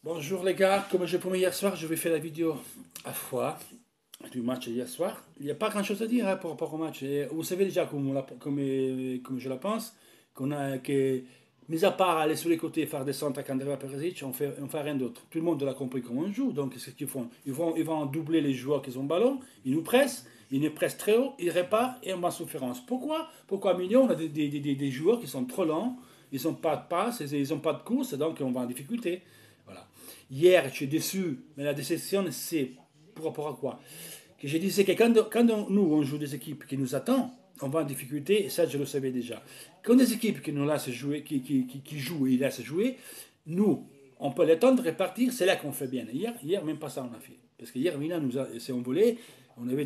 Bonjour les gars, comme je promis hier soir, je vais faire la vidéo à fois du match hier soir. Il n'y a pas grand chose à dire par rapport au match. Et vous savez déjà comme je la pense, que, mis à part aller sur les côtés et faire descendre à Kandreva Perisic, on fait rien d'autre. Tout le monde l'a compris comment on joue, donc c'est ce qu'ils font. Ils vont doubler les joueurs qui ont le ballon, ils nous pressent très haut, ils réparent et on va en souffrance. Pourquoi à milieu on a des joueurs qui sont trop lents, ils n'ont pas de passe, ils n'ont pas de course, donc on va en difficulté. Voilà. Hier, je suis déçu, mais la déception, c'est par rapport à quoi? Que je disais que nous, on joue des équipes qui nous attendent, on va en difficulté, et ça, je le savais déjà. Quand des équipes qui nous laissent jouer, qui jouent et laissent jouer, nous, on peut les tendre et partir, c'est là qu'on fait bien. Hier, même pas ça, on a fait. Parce que hier, Milan s'est envolé, on avait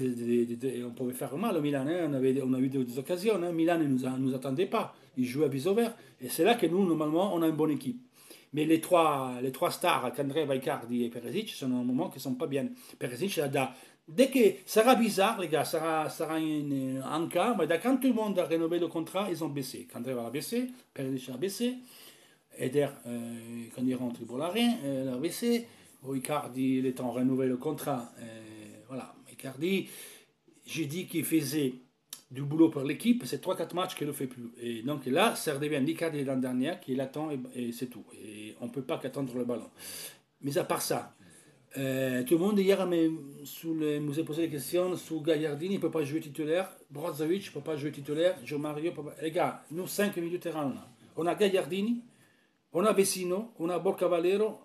on pouvait faire mal au Milan, hein, on a eu des occasions, hein, Milan ne nous attendait pas, il jouait à viso vert, et c'est là que nous, normalement, on a une bonne équipe. Mais les trois stars, Candreva, Icardi et Perisic, sont un moment qui ne sont pas bien. Perisic, dès que ça sera bizarre, les gars, ça sera un cas, mais quand tout le monde a rénové le contrat, ils ont baissé. Candreva a baissé, Perisic a baissé, Eder, quand il rentre, il ne rien, il a baissé. Icardi, il est en renouveler le contrat. Voilà, Icardi, j'ai dit qu'il faisait du boulot pour l'équipe, c'est 3-4 matchs qu'il ne fait plus. Et donc là, ça redevient l'Icardi de l'année dernière qui l'attend et c'est tout. Et on ne peut pas qu'attendre le ballon. Mais à part ça, tout le monde hier nous a posé des questions sur Gagliardini, il ne peut pas jouer titulaire, Brozovic ne peut pas jouer titulaire, Joe Mario peut pas... Les gars, nous 5 milieux de terrain, on a Gagliardini, on a Vecino, on a Borca Valero,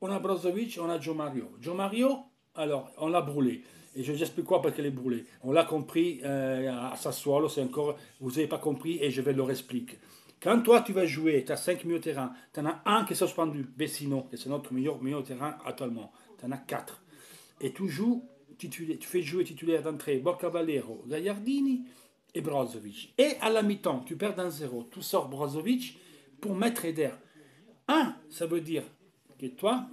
on a Brozovic, on a Joe Mario. Joe Mario, alors, on l'a brûlé. Et je vous explique quoi parce qu'elle est brûlée. On l'a compris à Sassuolo, c'est encore, vous n'avez pas compris et je vais leur expliquer. Quand toi tu vas jouer, tu as 5 milieux de terrain, tu en as un qui est suspendu, Vecino, qui c'est notre meilleur milieu de terrain actuellement. Tu en as 4. Et tu joues, tu fais jouer titulaire d'entrée Borca Valero, Gagliardini et Brozovic. Et à la mi-temps, tu perds d'un 0, tu sors Brozovic pour mettre Eder. Ça veut dire que toi,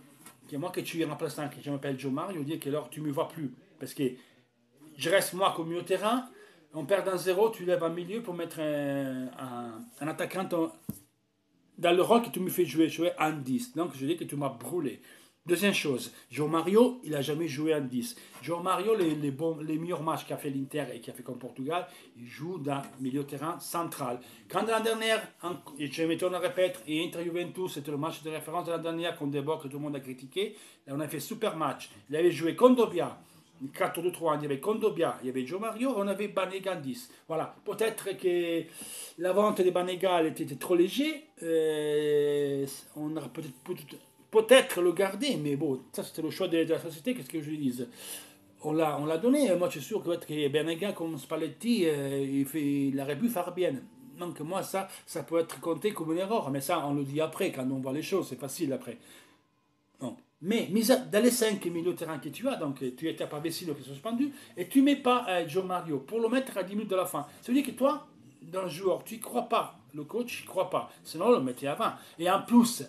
que moi que tu es remplaçant, que je m'appelle Joe Mario, dire que alors tu ne me vois plus. Parce que je reste moi comme milieu de terrain, on perd d'un 0, tu lèves un milieu pour mettre un attaquant dans le rôle que tu me fais jouer en 10. Donc je dis que tu m'as brûlé. Deuxième chose, Joe Mario, il n'a jamais joué en 10. Joe Mario, les meilleurs matchs qu'a fait l'Inter et qu'a fait contre Portugal, il joue dans le milieu de terrain central. Quand l'année dernière, et je m'étonne de répéter, et Inter Juventus, c'était le match de référence de l'année dernière contre des bords que tout le monde a critiqué, et on a fait super match. Il avait joué Condobia, 4-2-3, il y avait Condobia, il y avait Joe Mario, on avait Banega en 10. Voilà, peut-être que la vente de Banega était trop léger, on aurait peut-être le garder, mais bon, ça c'était le choix de la société, qu'est-ce que je lui dise. On l'a donné, moi je suis sûr que Banega comme Spalletti, il aurait pu faire bien. Donc moi ça peut être compté comme une erreur, mais ça on le dit après, quand on voit les choses, c'est facile après. Non. Mais dans les 5 milieux de terrain que tu as, donc tu n'as pas Vecino qui est suspendu, et tu ne mets pas Joe Mario pour le mettre à 10 minutes de la fin. Ça veut dire que toi, dans le joueur, tu ne crois pas. Le coach ne croit pas. Sinon, on le mettait avant. Et en plus,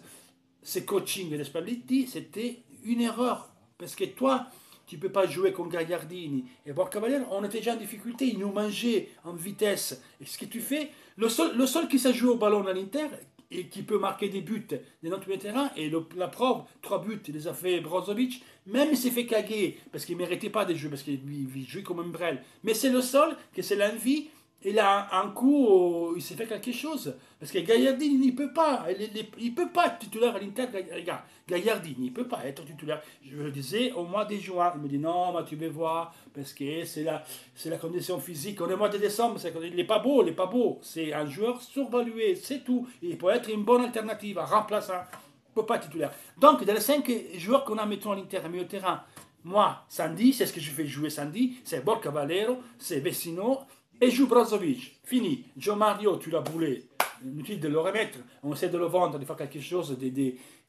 ce coaching de Spalletti, c'était une erreur. Parce que toi, tu ne peux pas jouer con Gagliardini et Borca Valero, on était déjà en difficulté, ils nous mangeaient en vitesse. Et ce que tu fais, le seul qui s'est joué au ballon à l'Inter, et qui peut marquer des buts dans notre terrain, et la preuve, 3 buts, il les a fait Brozovic, même il s'est fait caguer, parce qu'il ne méritait pas de jouer, parce qu'il jouait comme un brel. Mais c'est le seul, que c'est l'envie, il a un coup, il s'est fait quelque chose. Parce que Gagliardini, il ne peut pas. Il ne peut pas être titulaire à l'Inter. Regarde, Gagliardini, il ne peut pas être titulaire. Je le disais au mois de juin. Il me dit non, mais tu veux voir, parce que c'est la condition physique. On est au mois de décembre, il n'est pas beau, il n'est pas beau. C'est un joueur survalué, c'est tout. Il peut être une bonne alternative, un remplaçant. Il ne peut pas être titulaire. Donc, dans les 5 joueurs qu'on a, mettons à l'Inter, milieu de terrain, moi, samedi, c'est ce que je fais jouer samedi, c'est Borca Valero, c'est Vecino, et joue Brozovic. Fini. Joe Mario, tu l'as brûlé. Inutile de le remettre. On essaie de le vendre, de faire quelque chose,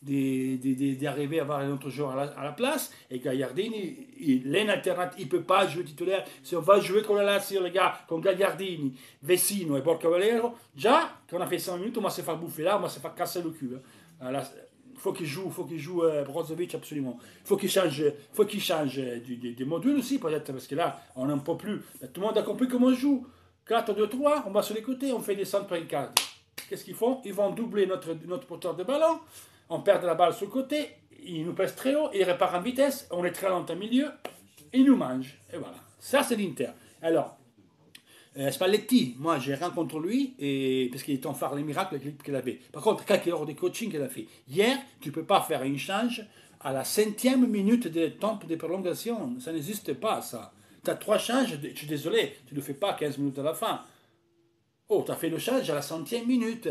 d'arriver à avoir un autre joueur à la place. Et Gagliardini, il est une alternative. Il ne peut pas jouer titulaire. Si on va jouer comme la Lazio, les gars, comme Gagliardini, Vecino et Borca Valero, déjà, quand on a fait 5 minutes, on va se faire bouffer là, on va se faire casser le cul. Hein. Il faut qu'il joue Brozovic absolument. Il faut qu'il change du module aussi, peut-être, parce que là, on n'en peut plus. Tout le monde a compris comment on joue. 4-2-3, on va sur les côtés, on fait des centres par Icardi. Qu'est-ce qu'ils font? Ils vont doubler notre porteur de ballon, on perd la balle sur le côté, il nous pèse très haut, il repart en vitesse, on est très lent au milieu, il nous mange. Et voilà. Ça, c'est l'Inter. Alors, Spalletti, moi j'ai rien contre lui, parce qu'il est en phare les miracles qu'il avait. Par contre, quelques heures de coaching qu'il a fait. Hier, tu ne peux pas faire un change à la 5e minute de temps de prolongation. Ça n'existe pas, ça. Tu as 3 changes, je suis désolé, tu ne le fais pas 15 minutes à la fin. Oh, tu as fait le change à la 100e minute.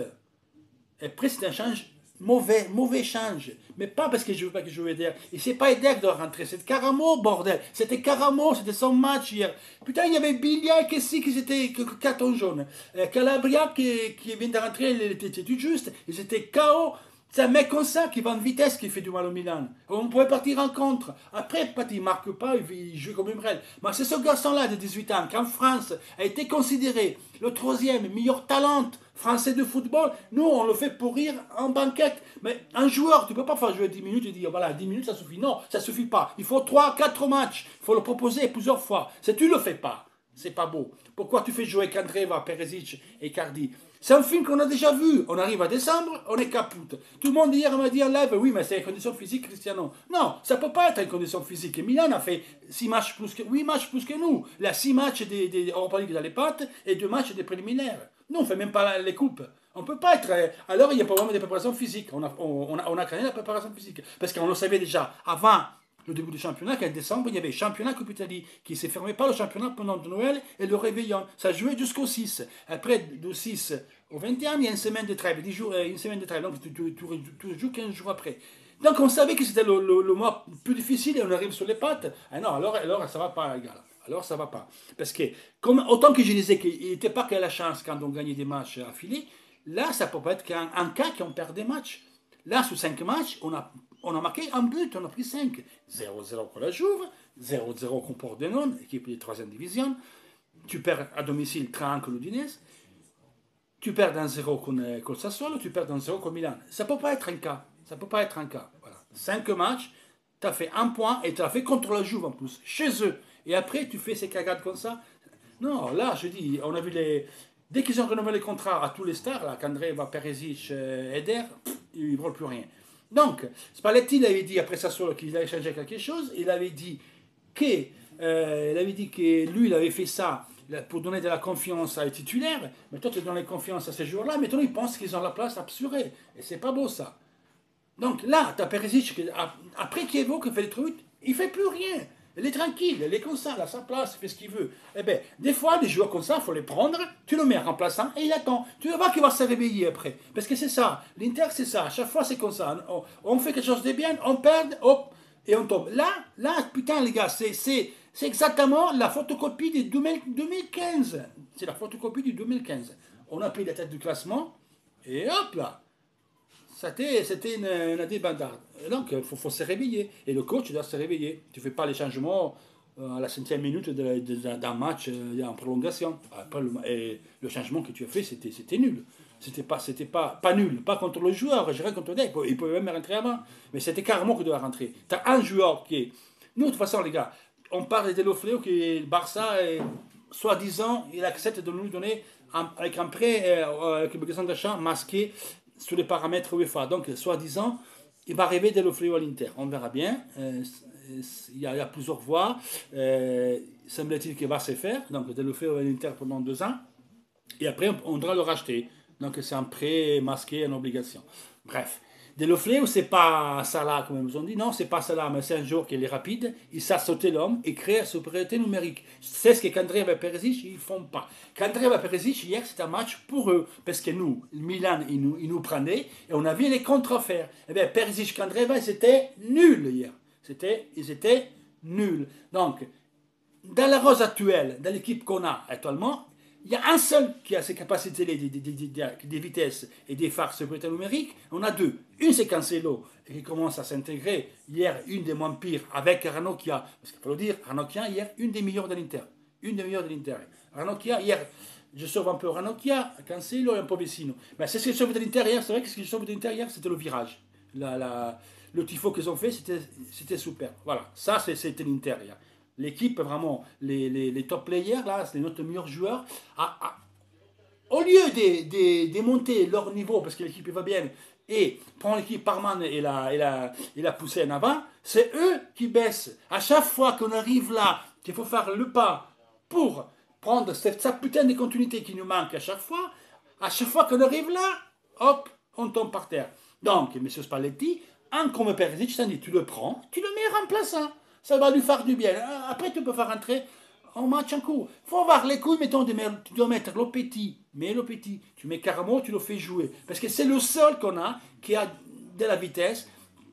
Et après, c'est un change mauvais change. Mais pas parce que je veux pas que je veux Eder. Et c'est pas Eder qui doit rentrer, c'est Caramo, bordel. C'était Caramo, c'était son match hier. Putain, il y avait Biglia et Kessi qui étaient carton jaune. Calabria qui vient de rentrer, il était tout juste. Ils étaient KO. C'est un mec comme ça qui va en vitesse qui fait du mal au Milan. On pouvait partir en contre. Après, il ne marque pas, il joue comme une brêle. Mais c'est ce garçon-là de 18 ans qui en France a été considéré le 3e meilleur talent français de football. Nous, on le fait pourrir en banquette. Mais un joueur, tu ne peux pas faire jouer 10 minutes et dire voilà, 10 minutes ça suffit. Non, ça ne suffit pas. Il faut 3-4 matchs. Il faut le proposer plusieurs fois. Si tu ne le fais pas, c'est pas beau. Pourquoi tu fais jouer Candreva, Perisic et Cardi? C'est un film qu'on a déjà vu. On arrive à décembre, on est capoute. Tout le monde hier m'a dit en live, oui, mais c'est une condition physique, Cristiano. Non, ça ne peut pas être une condition physique. Et Milan a fait 8 matchs plus que nous. Il a 6 matchs des Europa League dans les pattes et 2 matchs des préliminaires. Nous, on ne fait même pas les coupes. On ne peut pas être. Alors, il n'y a pas vraiment de préparation physique. On a créé la préparation physique. Parce qu'on le savait déjà avant le début du championnat, qu'en décembre, il y avait championnat Coupe Italie, qui ne s'est fermé pas le championnat pendant Noël et le réveillon. Ça jouait jusqu'au 6. Après, du 6 au 21, il y a une semaine de trêve, 10 jours, une semaine de trêve, donc tu joues 15 jours après. Donc on savait que c'était le mois plus difficile et on arrive sur les pattes. Ah non, alors ça ne va pas, les gars. Alors ça ne va pas. Parce que, autant que je disais qu'il n'était pas qu'à la chance quand on gagnait des matchs affilés, là, ça peut pas être qu'un cas qu'on perd des matchs. Là, sur 5 matchs, on a marqué un but, on a pris 5. 0-0 contre la Juve, 0-0 contre Pordenone, équipe de 3e division. Tu perds à domicile 3-1 contre l'Udinese. Tu perds d'un 0 contre Sassuolo, tu perds d'un 0 contre Milan. Ça ne peut pas être un cas. Ça peut pas être un cas. Voilà. 5 matchs, tu as fait un point et tu as fait contre la Juve en plus, chez eux. Et après, tu fais ces cagades comme ça. Non, là, je dis, on a vu les... Dès qu'ils ont renouvelé les contrats à tous les stars, là, Candreva, Perisic, Eder, ils ne veulent plus rien. Donc, Spalletti il avait dit après Sassuolo qu'il allait changer quelque chose. Il avait dit que lui, il avait fait ça pour donner de la confiance à les titulaires. Mais toi, tu donnes la confiance à ces joueurs-là. Maintenant, ils pensent qu'ils ont la place assurée. Et c'est pas beau, ça. Donc là, tu as Perisic, après Chievo qui fait le truc, il ne fait plus rien. Il est tranquille, il est comme ça, à sa place, il fait ce qu'il veut. Eh bien, des fois, des joueurs comme ça, il faut les prendre, tu le mets en remplaçant et il attend. Tu vas voir qu'il va se réveiller après. Parce que c'est ça, l'Inter, c'est ça. À chaque fois, c'est comme ça. On fait quelque chose de bien, on perd, hop, et on tombe. Là, putain, les gars, c'est exactement la photocopie de 2015. C'est la photocopie du 2015. On a pris la tête du classement, et hop là. C'était une débandade. Donc, il faut se réveiller. Et le coach doit se réveiller. Tu ne fais pas les changements à la 5e minute d'un match en prolongation. Et le changement que tu as fait, c'était nul. C'était pas nul. Pas contre le joueur, je dirais contre le il pouvait même rentrer avant. Mais c'était carrément qu'il doit rentrer. Tu as un joueur qui est... Nous, de toute façon, les gars, on parle de Deulofeu qui Barça, soi-disant, il accepte de nous donner avec un prêt, avec obligation d'achat masqué sous les paramètres UEFA. Donc, soi-disant, il va arriver Deulofeu à l'Inter. On verra bien. Il y a plusieurs voies. Semble-t-il qu'il va se faire. Donc, Deulofeu à l'Inter pendant 2 ans. Et après, on devra le racheter. Donc, c'est un prêt masqué, une obligation. Bref. Deulofeu, c'est pas Salah, comme ils ont dit. Non, c'est pas Salah, mais c'est un joueur qui est rapide. Il sait sauter l'homme et créer la supériorité numérique. C'est ce que Candreva et Perisic, ils font pas. Candreva et Perisic, hier, c'était un match pour eux. Parce que nous, le Milan, ils nous prenaient et on avait les contre-affaires. Eh bien, Perisic, Candreva, c'était nul hier. Ils étaient nuls. Donc, dans la rose actuelle, dans l'équipe qu'on a actuellement, il y a un seul qui a ces capacités des vitesses et des phares sécurité numérique. On a 2. Une, c'est Cancelo, qui commence à s'intégrer. Hier, une des moins pires avec Ranocchia. Parce qu'il faut le dire, Ranocchia, hier, une des meilleures de l'Inter. Une des meilleures de l'Inter. Ranocchia, hier, je sauve un peu Ranocchia, Cancelo et un peu Vecino. Mais c'est ce que je sauve de l'Inter hier. C'est vrai que ce que je sauve de l'Inter hier, c'était le virage. Le tifo qu'ils ont fait, c'était super. Voilà, ça, c'était l'Inter hier. L'équipe, vraiment, les top players, là, c'est notre meilleur joueur. Au lieu de monter leur niveau, parce que l'équipe va bien, et prend l'équipe par main et la pousser en avant, c'est eux qui baissent. À chaque fois qu'on arrive là, qu'il faut faire le pas pour prendre cette putain de continuité qui nous manque à chaque fois qu'on arrive là, hop, on tombe par terre. Donc, M. Spalletti, comme Perisic, t'as dit, tu le prends, tu le mets remplaçant. Ça va lui faire du bien. Après, tu peux faire rentrer en match en cours. Il faut avoir les couilles, mettons, tu dois mettre Lopetegui. Mais Lopetegui, tu mets Caramo, tu le fais jouer. Parce que c'est le seul qu'on a qui a de la vitesse,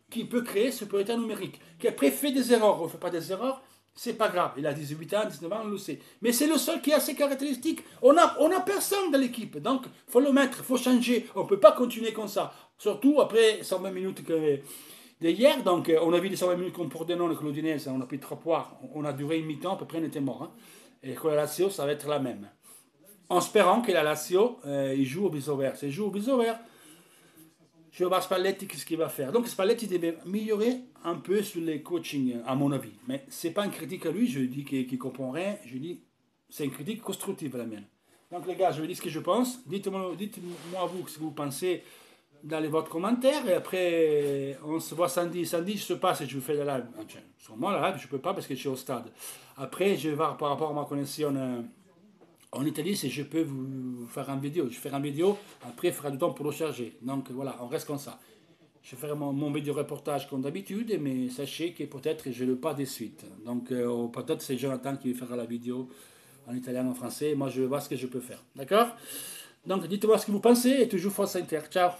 qui peut créer supériorité numérique. Qui après fait des erreurs, on ne fait pas des erreurs, c'est pas grave. Il a 18 ans, 19 ans, on le sait. Mais c'est le seul qui a ces caractéristiques. On a personne dans l'équipe. Donc, il faut le mettre, il faut changer. On ne peut pas continuer comme ça. Surtout après 120 minutes d'hier. Donc, on a vu les 120 minutes contre Pordenone et Claudinese. On a pris 3 points. On a duré une mi-temps, à peu près, on était mort. Hein. Et que la Lazio, ça va être la même. En espérant que la Lazio, il joue au biseau vert. S'il joue au biseau vert, je vais voir Spalletti, qu'est-ce qu'il va faire. Donc Spalletti devait améliorer un peu sur les coachings, à mon avis. Mais ce n'est pas une critique à lui, je dis qu'il ne comprend rien, je dis c'est une critique constructive la mienne. Donc les gars, je vais dire ce que je pense. Dites-moi vous ce que vous pensez dans les votre commentaires. Et après, on se voit samedi. Samedi, je sais pas si je vous fais la live. Sur moi, la live, je ne peux pas parce que je suis au stade. Après, je vais voir par rapport à ma connexion en Italie, si je peux vous faire une vidéo. Je ferai une vidéo, après il faudra du temps pour le charger. Donc voilà, on reste comme ça. Je ferai mon vidéo reportage comme d'habitude, mais sachez que peut-être je ne le pas de suite. Donc peut-être c'est Jonathan qui fera la vidéo en italien, en français. Moi je vais voir ce que je peux faire. D'accord? Donc dites-moi ce que vous pensez et toujours Force Inter. Ciao!